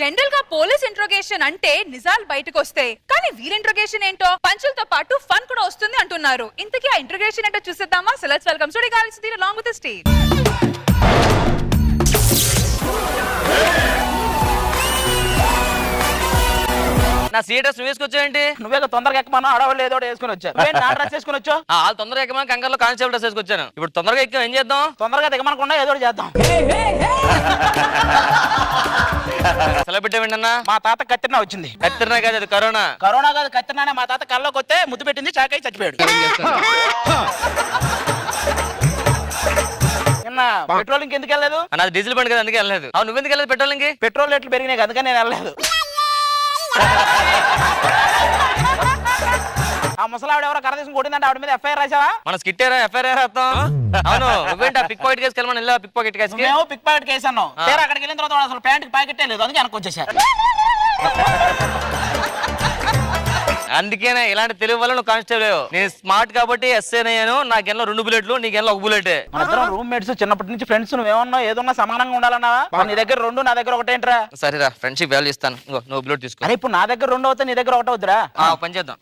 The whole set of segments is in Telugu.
జనరల్ గా పోలీస్ ఇంట్రోగేషన్ అంటే నిజాలు బయటకు వస్తాయి, కానీ వీరి ఇంట్రోగేషన్ ఏంటో పంచులతో పాటు ఫన్ కూడా వస్తుంది అంటున్నారు. ఇంతకీ ఆ ఇంట్రోగేషన్ ఏంటో చూసేద్దామా? సో లెట్స్ వెల్కమ్ స్టూడియో గాలిస్ the along with the stage. నా సీటర్స్ నువ్వు వేసుకొచ్చావేంటి? నువ్వే తొందరగా ఎక్కమన్నా ఆడవాళ్ళు ఏదో వేసుకుని వచ్చారు. నా డ్రెస్ వేసుకుని వచ్చావు. వాళ్ళు తొందరగా ఎక్కమని కంగారులో కానిస్టేబుల్ డ్రెస్ వేసుకొచ్చాను. ఇప్పుడు తొందరగా ఎక్కాం, ఏం చేద్దాం? తొందరగా దిగమనకుండా ఏదో చేద్దాం. సెలబ్రిటీ ఏంటన్నా? మా తాత కత్తిరినా వచ్చింది. కత్తిరినా కాదు, అది కరోనా. కరోనా కాదు, కత్తిరినానే. మా తాత కళ్ళలోకి వస్తే ముద్దు పెట్టింది, చాకై చచ్చిపోయాడు. పెట్రోల్ ఇంకెందుకు వెళ్ళలేదు? నాది డీజిల్ బండి కదా, అందుకే వెళ్ళలేదు. నువ్వెందుకు వెళ్ళలేదు పెట్రోల్? ఇంకి పెట్రోల్ రేట్లు పెరిగినాయి, అందుకని నేను వెళ్ళలేదు. ఆ ముసలావిడ ఎవరో కర్ర తీసుకుని కొట్టిందంటే ఆవిడ మీద ఎఫ్ఐఆర్ రాసావా? మన స్కిట్టారా ఎఫ్ఐఆర్ రాస్తాం. అవును, నువ్వేంటి పిక్ పాకెట్ కేసు వెళ్ళమని వెళ్ళా? Pick pocket case pick pocket case అన్నావు. అక్కడికి వెళ్ళిన తర్వాత అసలు ప్యాంట్ ప్యాకెట్ లేదు, అందుకే వెనక్కి వచ్చేసారు. అందుకేనే ఇలాంటి తెలుగు వల్ల నువ్వు కానిస్టేబుల్. నేను స్మార్ట్ కాబట్టి ఎస్ఐ అయ్యాను. నాకెళ్ళ 2 బుల్లెట్లు, నీకెళ్ళ 1 బుల్లెట్. మన ఇద్దరం రూమ్ మేట్స్, చిన్నప్పటి నుంచి ఫ్రెండ్స్. నువ్వేమన్నా ఏదన్నా సమానంగా ఉండాలన్నావా? నీ దగ్గర 2, నా దగ్గర 1 ఏంట్రా? సరేరా, ఫ్రెండ్షిప్ వాల్యూ ఇస్తాను. నువ్వు బుల్లెట్ తీసుకో. అరే ఇప్పుడు నా దగ్గర 2 అవుతా, నీ దగ్గర 1 అవుతురా? పని చేద్దాం.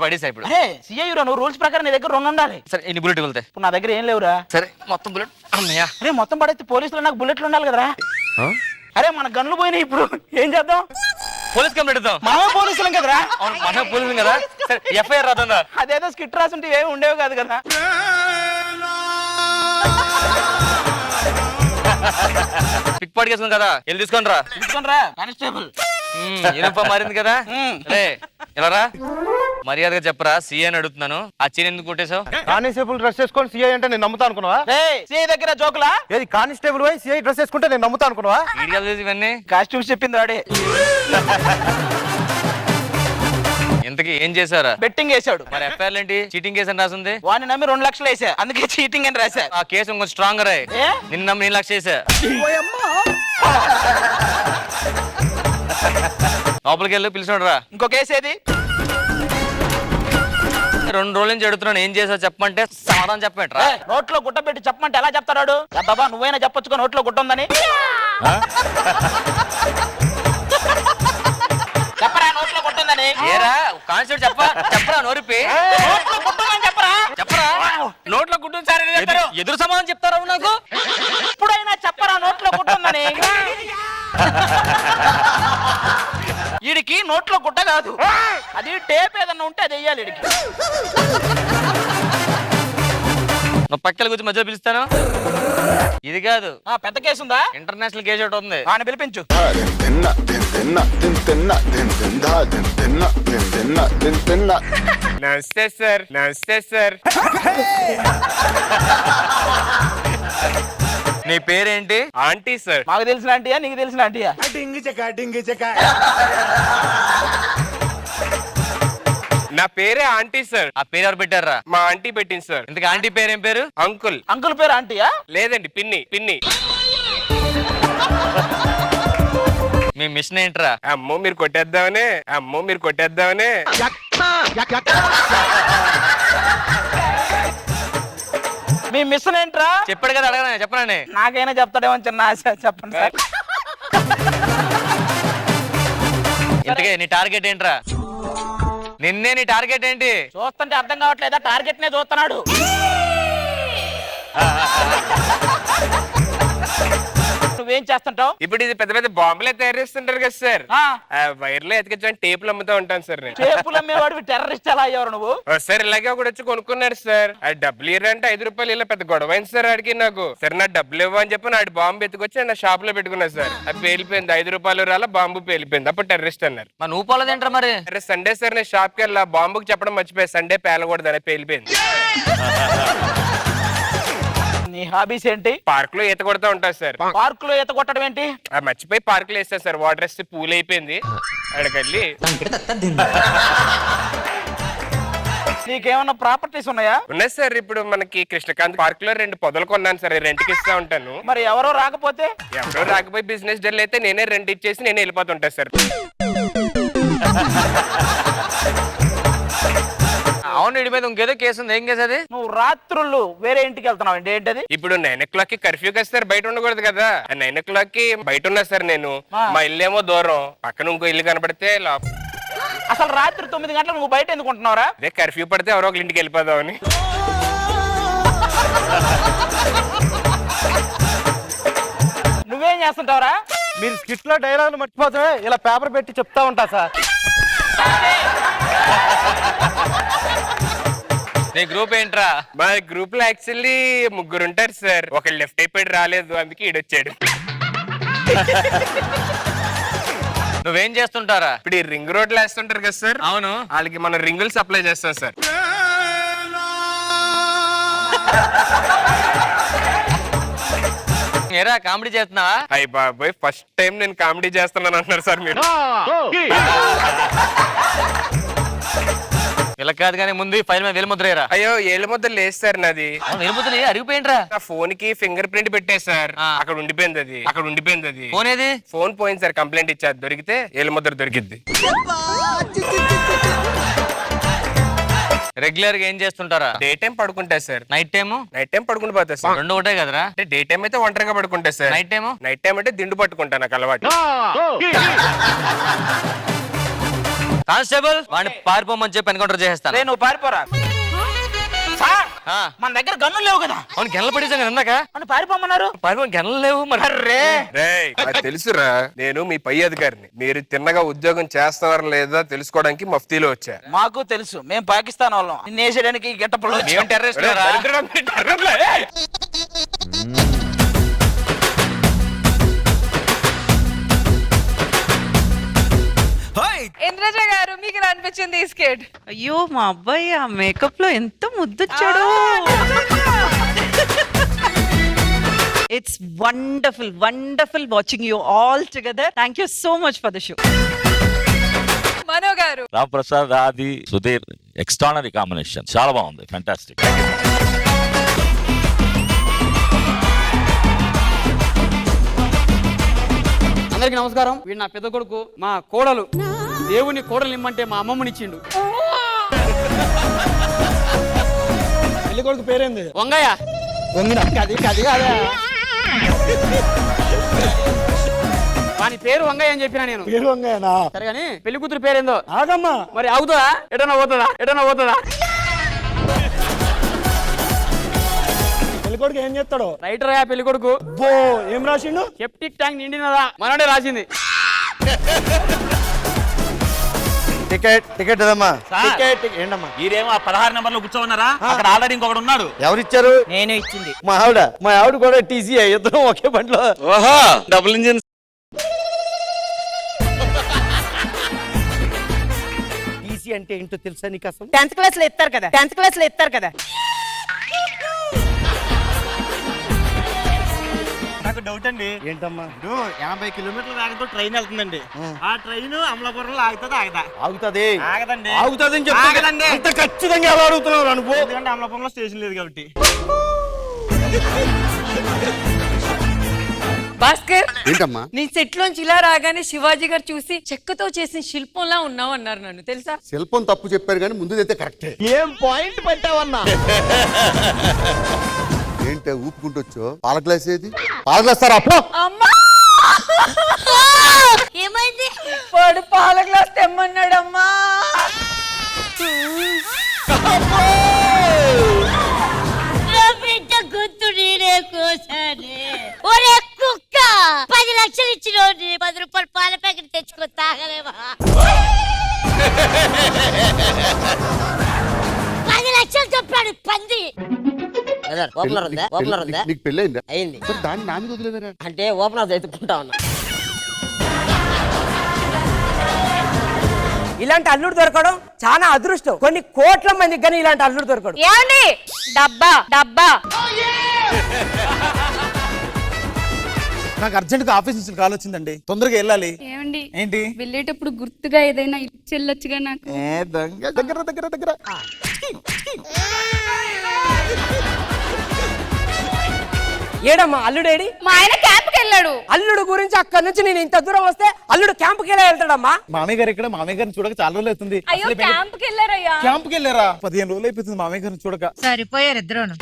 పడేసా ఇప్పుడు. సిఐ నువ్వు రూల్స్ ప్రకారం నీ దగ్గర 2 ఉండాలి. సరే, ఎన్ని బుల్లెట్ వెళ్తాయి? ఇప్పుడు నా దగ్గర ఏం లేవురా. సరే, మొత్తం బుల్లెట్ అన్నయ్యా. అరే మొత్తం పడైతే పోలీసులు నాకు బుల్లెట్లు ఉండాలి కదరా. అరే మన గన్లు పోయినాయి, ఇప్పుడు ఏం చేద్దాం? పోలీస్ కంప్లైంట్ ఇద్దాం. మనమే పోలీసులం కదరా. మన పోలీసులు కదా. సరే, ఎఫ్ఐఆర్ రాదా? అదేదో స్కిట్ రాసుంటే ఏమి ఉండేవి కాదు కదా. పిక్ పాకెట్ కేసు కదా, వెళ్ళి తీసుకొని రా. కానిస్టేబుల్ యూనిఫామ్ మారింది కదా. ఎలా రా? మర్యాదగా చెప్పరా, సీఏ అని అడుగుతున్నాను. ఆ చీర ఎందుకు కొట్టేశావు? కానిస్టేబుల్ డ్రెస్ వేసుకొని సీఐ అంటే నేను నమ్ముతా అనుకున్నావా? సిఐ దగ్గర జోకులా? ఏది కానిస్టేబుల్ పోయి సీఐ డ్రెస్ వేసుకుంటే నేను నమ్ముతా అనుకున్నావా? ఇవన్నీ కాస్ట్యూమ్స్ చెప్పింది వాడే. ఇంతకీ ఏం చేశారా? బెట్టింగ్ వేసాడు. మరి ఎఫ్ఐఆర్ ఏంటి? చీటింగ్ కేసు అని రాసింది. వాడిని నమ్మి 2 లక్షలు వేసా, అందుకే చీటింగ్ అని రాశా. ఆ కేసు ఇంకొంచెం స్ట్రాంగర్ అయ్యి నిన్న నమ్మి 1 లక్ష వేసా. లోపలికి వెళ్ళి పిలిచినాడు రా. ఇంకో కేసు ఏది? 2 రోజుల నుంచి అడుగుతున్నాను, ఏం చేసావు చెప్పమంటే సమాధానం చెప్పండి రా. నోట్లో గుట్ట పెట్టి చెప్పమంటే ఎలా చెప్తాడు? బాబా నువ్వైనా చెప్పొచ్చుకో నోట్లో గుట్ట ఉందని. చెప్పరా నోట్లో గుట్టుందని? ఏరా కాన్స్టేబుల్ చెప్పరా నోరిపి చెప్పరా. నోట్లో గుట్టు సార్ ఎదురు సమాధానం చెప్తారా నాకు? ఇప్పుడైనా చెప్పరా నోట్లో గుట్టుందని? వీడికి నోట్లో గుట్ట కాదు, అది టేప్ ఏదన్నా ఉంటే అది వెయ్యాలి వీడికి. నువ్వు పక్కల కూర్చొని మధ్యలో పిలుస్తాను. ఇది కాదు, పెద్ద కేసు ఉందా? ఇంటర్నేషనల్ కేసు ఒకటి ఉంది. ఆయన పిలిపించు. నమస్తే సార్. నమస్తే సార్. నీ పేరేంటి? Aunty sir. మాకు తెలిసిన ఆంటీయా, నీకు తెలిసిన ఆంటీయా? నా పేరే ఆంటీ సార్. ఆ పేరు ఎవరు పెట్టారా? మా ఆంటీ పెట్టింది సార్. ఇంతకు ఆంటీ పేరేం పేరు? అంకుల్. అంకుల్ పేరు ఆంటీయా? లేదండి, పిన్ని. పిన్ని. మీ మిషన్ ఏంట్రా? అమ్మో మీరు కొట్టేద్దామనే. అమ్మో మీరు కొట్టేద్దామనే. మీ మిషన్ ఏంట్రా? చెప్పాడు కదా, అడగనా చెప్పనండి. నాకైనా చెప్తాడేమో చిన్న ఆశ. చెప్పండి సార్. ఇంతకే నీ టార్గెట్ ఏంట్రా? నిన్నే, నీ టార్గెట్ ఏంటి? చూస్తుంటే అర్థం కావట్లేదా? టార్గెట్ నే చూస్తున్నాడు. నువ్వేం చేస్తుంటావు? ఇప్పుడు ఇది పెద్ద పెద్ద బాంబులే తయారు చేస్తుంటారు కదా సార్. వైర్లో ఎతికించని టేపులు అమ్ముతూ ఉంటాను సార్ నేను. టేపులు అమ్మేవాడు టెర్రరిస్ట్ ఎలా అయ్యారు నువ్వు? సార్ ఇలాగే ఒకటి వచ్చి కొనుక్కున్నాడు సార్. ఆ డబ్బులు ఇవ్వరంటే 5 రూపాయలు. ఇలా పెద్ద గొడవ అయింది సార్ ఆడికి నాకు. సరే నా డబ్బులు ఇవ్వ అని చెప్పి నాడు బాంబు ఎత్తుకొచ్చి నా షాప్ లో పెట్టుకున్నా సార్. అది పేలిపోయింది. 5 రూపాయలు రాలా, బాంబు పేలిపోయింది. అప్పుడు టెర్రరిస్ట్ అన్నారు. మరి నువ్వు పోలేదేంట్రా మరి? అరే సండే సార్ నేను షాప్ కి వెళ్ళా, బాంబుకి చెప్పడం మర్చిపోయా. సండే పేలకూడదు అని పేలిపోయింది. నీ హాబీస్ ఏంటి? పార్క్ లో ఈత కొడతా ఉంటారు సార్. పార్క్ లో ఈత కొట్టడం ఏంటి? మర్చిపోయి పార్క్ లో వేస్తా సార్. వాటర్ వేస్తే పూల్ అయిపోయింది. అక్కడికెళ్ళి నీకేమన్నా ప్రాపర్టీస్ ఉన్నాయా? ఉన్నాయి సార్. ఇప్పుడు మనకి కృష్ణకాంత్ పార్క్ లో 2 పొదలు కొన్నాను సార్. రెంట్కి ఇస్తా ఉంటాను. మరి ఎవరో రాకపోతే? ఎవరో రాకపోయి బిజినెస్ డల్ అయితే నేనే రెంట్ ఇచ్చేసి నేనే వెళ్ళిపోతుంటా సార్. అవును వీడి మీద ఇంకేదో కేసు ఉంది. ఏం కేసు అది? నువ్వు రాత్రులు వేరే ఇంటికి వెళ్తున్నావు అండి, ఏంటది? ఇప్పుడు 9 o'clock కి కర్ఫ్యూ కదా సార్, బయట ఉండకూడదు కదా. 9 o'clock కి బయట ఉన్నా సార్ నేను. మా ఇల్లు ఏమో దూరం, పక్కన ఇంకో ఇల్లు కనపడితే అసలు రాత్రి 9 గంటలకు నువ్వు బయట ఎందుకు ఉంటున్నావురా? అదే కర్ఫ్యూ పడితే ఎవరో ఒక ఇంటికి వెళ్ళిపోదామని. నువ్వేం చేస్తుంటావురా? మీరు స్కిట్ లో డైలాగులు మర్చిపోతే ఇలా పేపర్ పెట్టి చెప్తా ఉంటా సార్. నీ గ్రూప్ ఏంట్రా? మా గ్రూప్ లో యాక్చువల్లీ 3 ఉంటారు సార్. ఒకళ్ళు లెఫ్ట్ అయిపోయి రాలేదు, అందుకే ఈడొచ్చాడు. నువ్వేం చేస్తుంటారా? ఇప్పుడు ఈ రింగ్ రోడ్లు వేస్తుంటారు కదా సార్, అవును. వాళ్ళకి మనం రింగులు సప్లై చేస్తాం సార్. ఏరా కామెడీ చేస్తున్నావా? అయ్య బాబాయ్, ఫస్ట్ టైం నేను కామెడీ చేస్తున్నాను అంటున్నారు సార్ మీరు. ఇలా కాదు కానీ ముందు ఫైల్ మీద వెలుముద్రేరా. అయ్యో, ఏళ్ళ ముద్ద లేదు సార్ నాది. వెలుముద్ర అరిగిపోయింట్రా. నా ఫోన్ కి ఫింగర్ ప్రింట్ పెట్టే సార్, అక్కడ ఉండిపోయింది అది. ఫోన్ ఏది? ఫోన్ పోయింది సార్, కంప్లైంట్ ఇచ్చారు. దొరికితే ఏళ్ళ ముద్ర దొరికిద్ది. రెగ్యులర్ గా ఏం చేస్తుంటారా? డే టైం పడుకుంటా sir. Night time? Night time పడుకుంటూ పోతా సార్. రెండు ఒకటే కదరా? అంటే డే టైం అయితే ఒంటరిగా పడుకుంటా sir. Night time? Night time అంటే దిండు పట్టుకుంటా, నాకు అలవాటు. కానిస్టేబుల్ వాడిని పారిపోమని చెప్పి ఎన్కౌంటర్ చేసేస్తాను. నువ్వు పారిపోరా సార్. ఆ. మన దగ్గర గన్నులు లేవు కదా? అవును, గెనలు పడేసాం కదా ఇందాక. అని పారిపోమన్నారు. పారిపో, గెనలు లేవు మరి. రేయ్, నాకు తెలుసురా, నేను మీ పై అధికారిని. మీరు తిన్నగా ఉద్యోగం చేస్తున్నారా లేదా తెలుసుకోవడానికి మఫ్తీలో వచ్చా. మాకు తెలుసు, మేము పాకిస్తాన్ వాళ్ళం. నిన్ను వేసేయడానికి గెట్టపళ్ళు. ఏం టెర్రరిస్ట్ రేయ్, దరిద్రుడా, మీరు టెర్రర్లే. ఇంద్రజ గారు, మీకు ఎలా అనిపించింది ఈ స్కిట్? అయ్యో మా అబ్బాయి ఆ మేకప్ లో ఎంత ముద్దొచ్చాడు. It's wonderful watching you all together. Thank you so much for the show. Mano garu. Ram Prasad, ఆది, సుధీర్, ఎక్స్ట్రానరీ కాంబినేషన్, చాలా బాగుంది, ఫ్యాంటాస్టిక్. అందరికి నమస్కారం. వీడు నా పెద్ద కొడుకు, మా కోడలు. దేవుని కోడలు ఇమ్మంటే మా అమ్మమ్మనిచ్చిండు. పెళ్లి కొడుకు పేరేంది? వంగయ్య. అది కాదా? వాని పేరు వంగయ్య అని చెప్పినా నేను. పేరు వంగేనా? సరే కానీ పెళ్లి కూతురు పేరేందో? ఆగమ్మా. మరి అవుతుందా? ఎటన్నా పోతుందా? పెళ్లి కొడుకు ఏం చేస్తాడు? రైటర్ అయ్యా పెళ్లి కొడుకు. బో, ఏం రాసిండు? సెప్టిక్ ట్యాంక్ నిండినదా మనోడే రాసింది. టికెట్ అదమ్మా. టికెట్ ఏంటమ్మా? మీరేమో ఆ 16 నెంబర్లో కూర్చోన్నారా? అక్కడ ఆల్రెడీ ఇంకొకటి ఉన్నాడు. ఎవరిచ్చారు? నేనే ఇచ్చింది. మా ఆవిడ కూడా టీసీ, ఇద్దరం ఒకే బండిలో. ఓహో, డబుల్ ఇంజిన్. టీసీ అంటే ఏంటో తెలుసా నీకు అసలు? 10th క్లాస్ లో ఇస్తారు కదా. నాకు డౌట్ అండి. ఏంటమ్మా? 80 కిలోమీటర్ల వేగంతో ట్రైన్ వెళ్తుందండి. ఆ ట్రైన్ అమలాపురంలో ఆగుతుంది ఆగదా? ఆగుతుంది. ఆగదండి. ఆగుతుందని చెప్పి ఆగదండి. అంత ఖచ్చితంగా ఎలా అడుగుతున్నావు అనుకో? ఎందుకంటే అమలాపురంలో స్టేషన్ లేదు కాబట్టి. భాస్కర్, ఏంటమ్మా? నీ సెట్ లోంచి ఇలా రాగానే శివాజీ గారు చూసి చెక్కతో చేసిన శిల్పంలా ఉన్నావు అన్నారు నన్ను, తెలుసా? శిల్పం తప్పు చెప్పారు కానీ ముందుదైతే కరెక్టే. ఏం పాయింట్ పెట్టావన్నా? ఏంటే ఊపుకుంటొచ్చు? పాల గ్లాస్ ఏది? పాల గ్లాస్ సార్ అప్పో. అమ్మా, ఏమైంది? వాడు పాల గ్లాస్ తెమ్మన్నాడమ్మా. గుర్తు నేనే కోసానే. ఒరే కుక్క, 10 లక్షలు ఇచ్చిన 10 రూపాయలు పాల ప్యాకెట్ తెచ్చుకో, తాగలేవా? 10 లక్షలు చెప్పాడు పంది. ఓపెనర్ ఉందా? నీకు పెళ్ళైందా? అయింది. దాన్ని నా మీద వదిలేదరా? అంటే ఓపెనర్ ఎత్తుకుంటా ఉన్నా. ఇలాంటి అల్లుడు దొరకడం చాలా అదృష్టం. కొన్ని కోట్ల మందికి కానీ ఇలాంటి అల్లుడు దొరకడు. ఏమండి? డబ్బా. నాకు అర్జెంట్ గా ఆఫీస్ నుంచి కాల్ వచ్చిందండి, తొందరగా వెళ్ళాలి. ఏమండి? ఏంటి? వెళ్ళేటప్పుడు గుర్తుగా ఏదైనా ఇచ్చెళ్ళొచ్చుగా నాకు. దగ్గర ఏడమ్మా అల్లుడేడి? మా ఆయన క్యాంప్కి వెళ్ళాడు. అల్లుడు గురించి అక్కడి నుంచి నేను ఇంత దూరం వస్తే అల్లుడు క్యాంప్కి ఎలా వెళ్తాడమ్మా? మామయ్య గారు ఇక్కడ మామయ్య గారిని చూడక చాలా రోజులు అవుతుంది. అయ్యో క్యాంప్కి వెళ్ళారయ్యా. క్యాంప్కి వెళ్ళారా? 15 రోజులు అయిపోతుంది మామయ్య గారిని చూడక. సరిపోయారు ఇద్దరును.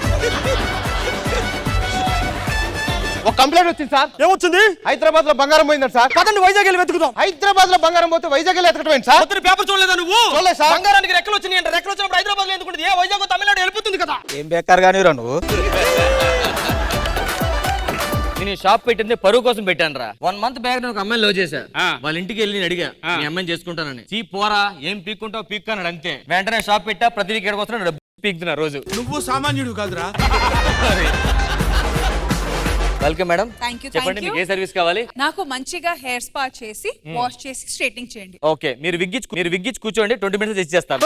ఒక కంప్లైంట్ వచ్చింది సార్. ఏమొచ్చింది? హైదరాబాద్ లో బంగారం పోయిందంట సార్. పదండి వైజాగ్ వెళ్ళి వెతుకుదాం. హైదరాబాద్ లో బంగారం పోతే వైజాగ్ వెళ్ళి ఎత్తకటం సార్. పొద్దున పేపర్ చూడలేదా నువ్వు? చూడలేదు సార్. బంగారానికి రెక్కలు వచ్చినాయి అంటే రెక్కలు వచ్చినప్పుడు హైదరాబాద్ లో ఎందుకుంటుంది? ఏ వైజాగ్ తమిళనాడు వెళ్ళిపోతుంది కదా. ఏం బేకార్ గాని రా నువ్వు. నేను షాప్ పెట్టింది పరువు కోసం పెట్టాను రా. 1 మంత్ బ్యాక్ నేను ఒక అమ్మాయిని లవ్ చేశా. వాళ్ళ ఇంటికి వెళ్ళి నేను అడిగా మీ అమ్మాయిని చేసుకుంటానని. చీ పోరా ఏం పీక్కుంటావు పీక్ అన్నాడు అంతే. వెంటనే షాప్ పెట్టా, ప్రతి వీక్ ఎక్కడికి వస్తున్నా డబ్బు పీక్తున్నా రోజు. నువ్వు సామాన్యుడు కాదురా. Welcome madam. Thank you. చెప్పండి మీకు ఏ సర్వీస్ కావాలి? నాకు మంచిగా హెయిర్ స్పా చేసి వాష్ చేసి స్ట్రైట్నింగ్ చేయండి. ఓకే మీరు విగ్గిచ్చి కూర్చోండి, 20 minutes ఇచ్చేస్తాను.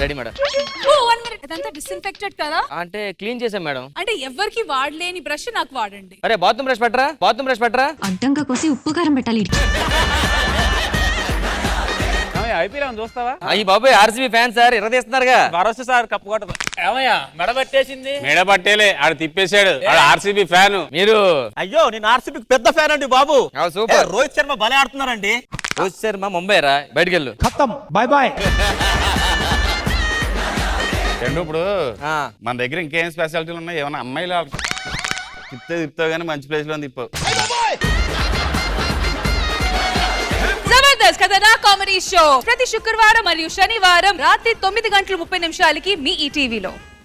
Ready madam. 1 minute. ఇదంతా డిస్ఇన్ఫెక్టెడ్ కదా? అంటే క్లీన్ చేసాం మేడం. అంటే ఎవరికి వాడలేని బ్రష్ నాకు వాడండి. అరే బాత్రూమ్ బ్రష్ పెట్టరా. అడ్డంగా కోసి ఉప్పు కారం పెట్టాలి. ఐపీఎల్ చూస్తావా? అయ్యి బాబాయ్ ఆర్సీబీ ఫ్యాన్ సార్, ఇరదీస్తున్నారుగా. భరోసా సార్ కప్పు కొట్టదు. ఏమయ్యా మెడ పట్టేసింది? మేడ పట్టేలే ఆడు తిప్పేశాడు. ఆడు ఆర్సీబీ ఫ్యాన్. మీరు అయ్యో నేను ఆర్సీబీకి పెద్ద ఫ్యాన్ అండి బాబు. సూపర్. రోహిత్ శర్మ భలే ఆడుతున్నారండి. రోహిత్ శర్మ ముంబై రా, బయటికి వెళ్ళు. ఖతం బాయ్ బాయ్. ఇప్పుడు మన దగ్గర ఇంకేం స్పెషాలిటీలు ఉన్నాయి? ఏమైనా అమ్మాయిలు తిప్పుతావు కానీ మంచి ప్లేస్ లో తిప్పావు. జబర్దస్త్ కథనా కామెడీ షో ప్రతి శుక్రవారం మరియు శనివారం రాత్రి 9:30 మీ ఈ టీవీలో.